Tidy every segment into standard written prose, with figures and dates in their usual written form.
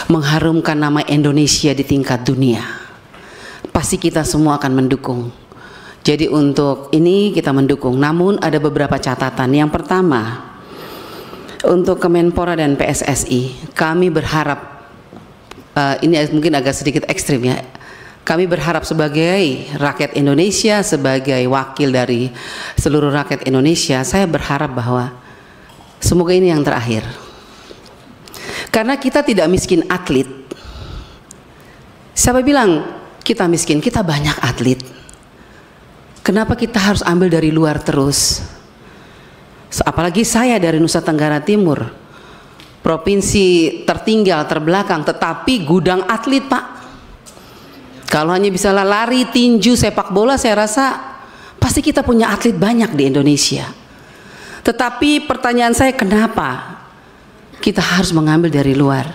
mengharumkan nama Indonesia di tingkat dunia. Pasti kita semua akan mendukung. Jadi untuk ini kita mendukung. Namun ada beberapa catatan. Yang pertama, untuk Kemenpora dan PSSI, kami berharap, ini mungkin agak sedikit ekstrim ya, kami berharap sebagai rakyat Indonesia, sebagai wakil dari seluruh rakyat Indonesia, saya berharap bahwa semoga ini yang terakhir. Karena kita tidak miskin atlet. Siapa bilang kita miskin? Kita banyak atlet. Kenapa kita harus ambil dari luar terus? Apalagi saya dari Nusa Tenggara Timur, provinsi tertinggal, terbelakang, tetapi gudang atlet, Pak. Kalau hanya bisa lari, tinju, sepak bola, saya rasa pasti kita punya atlet banyak di Indonesia. Tetapi pertanyaan saya, kenapa kita harus mengambil dari luar?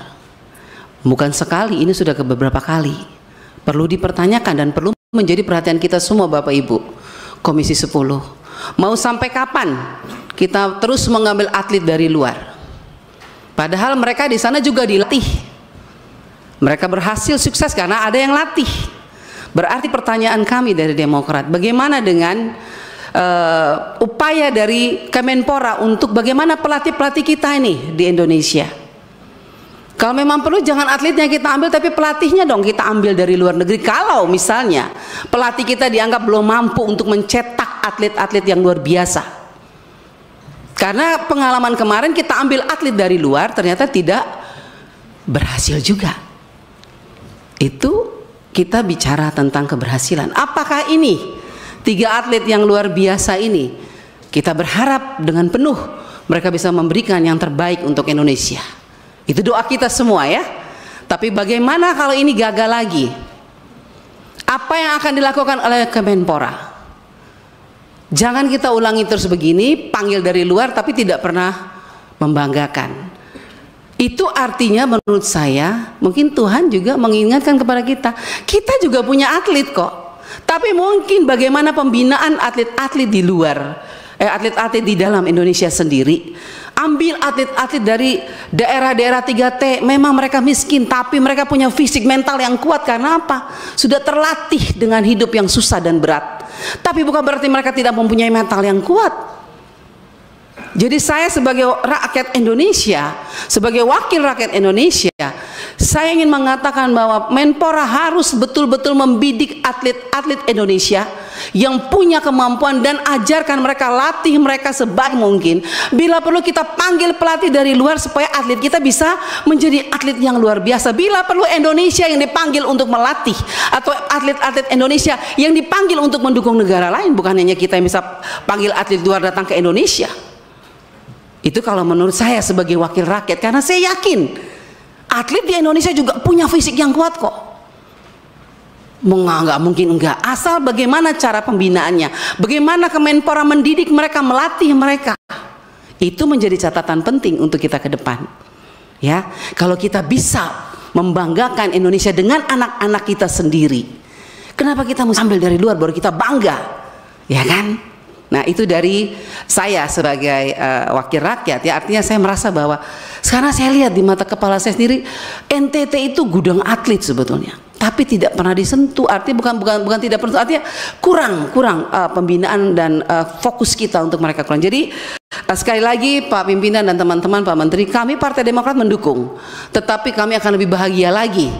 Bukan sekali, ini sudah beberapa kali. Perlu dipertanyakan dan perlu menjadi perhatian kita semua, Bapak Ibu Komisi 10. Mau sampai kapan kita terus mengambil atlet dari luar? Padahal mereka di sana juga dilatih. Mereka berhasil sukses karena ada yang latih. Berarti pertanyaan kami dari Demokrat, bagaimana dengan upaya dari Kemenpora untuk bagaimana pelatih-pelatih kita ini di Indonesia? Kalau memang perlu jangan atletnya kita ambil, tapi pelatihnya dong kita ambil dari luar negeri. Kalau misalnya pelatih kita dianggap belum mampu untuk mencetak atlet-atlet yang luar biasa. Karena pengalaman kemarin kita ambil atlet dari luar ternyata tidak berhasil juga. Itu kita bicara tentang keberhasilan. Apakah ini 3 atlet yang luar biasa ini kita berharap dengan penuh mereka bisa memberikan yang terbaik untuk Indonesia? Itu doa kita semua ya. Tapi bagaimana kalau ini gagal lagi? Apa yang akan dilakukan oleh Kemenpora? Jangan kita ulangi terus begini, panggil dari luar tapi tidak pernah membanggakan. Itu artinya menurut saya mungkin Tuhan juga mengingatkan kepada kita, kita juga punya atlet kok. Tapi mungkin bagaimana pembinaan atlet-atlet di luar, atlet-atlet di dalam Indonesia sendiri. Ambil atlet-atlet dari daerah-daerah 3T, memang mereka miskin tapi mereka punya fisik mental yang kuat. Karena apa? Sudah terlatih dengan hidup yang susah dan berat. Tapi bukan berarti mereka tidak mempunyai mental yang kuat. Jadi saya sebagai rakyat Indonesia, sebagai wakil rakyat Indonesia, saya ingin mengatakan bahwa Menpora harus betul-betul membidik atlet-atlet Indonesia yang punya kemampuan dan ajarkan mereka, latih mereka sebaik mungkin. Bila perlu kita panggil pelatih dari luar supaya atlet kita bisa menjadi atlet yang luar biasa. Bila perlu Indonesia yang dipanggil untuk melatih, atau atlet-atlet Indonesia yang dipanggil untuk mendukung negara lain, bukan hanya kita yang bisa panggil atlet luar datang ke Indonesia. Itu kalau menurut saya sebagai wakil rakyat, karena saya yakin atlet di Indonesia juga punya fisik yang kuat kok. Nggak mungkin enggak, asal bagaimana cara pembinaannya, bagaimana Kemenpora mendidik mereka, melatih mereka. Itu menjadi catatan penting untuk kita ke depan. Ya, kalau kita bisa membanggakan Indonesia dengan anak-anak kita sendiri, kenapa kita mesti ambil dari luar baru kita bangga, ya kan? Nah itu dari saya sebagai wakil rakyat ya, artinya saya merasa bahwa sekarang saya lihat di mata kepala saya sendiri, NTT itu gudang atlet sebetulnya, tapi tidak pernah disentuh. Artinya bukan tidak pernah, artinya kurang pembinaan dan fokus kita untuk mereka kurang. Jadi sekali lagi Pak Pimpinan dan teman-teman, Pak Menteri, kami Partai Demokrat mendukung, tetapi kami akan lebih bahagia lagi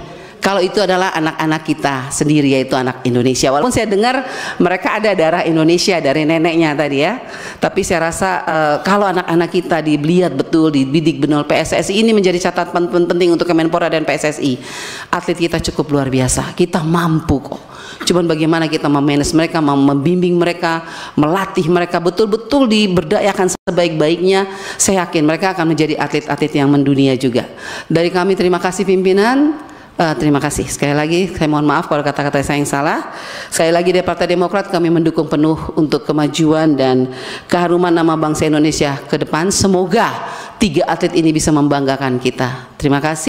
kalau itu adalah anak-anak kita sendiri, yaitu anak Indonesia. Walaupun saya dengar mereka ada darah Indonesia dari neneknya tadi ya, tapi saya rasa kalau anak-anak kita dilihat betul, dibidik benar, PSSI ini menjadi catatan penting untuk Kemenpora dan PSSI. Atlet kita cukup luar biasa, kita mampu kok. Cuman bagaimana kita memanage mereka, membimbing mereka, melatih mereka betul-betul diberdayakan sebaik-baiknya. Saya yakin mereka akan menjadi atlet-atlet yang mendunia juga. Dari kami terima kasih pimpinan. Terima kasih. Sekali lagi saya mohon maaf kalau kata-kata saya yang salah. Sekali lagi dari Partai Demokrat kami mendukung penuh untuk kemajuan dan keharuman nama bangsa Indonesia ke depan. Semoga 3 atlet ini bisa membanggakan kita. Terima kasih.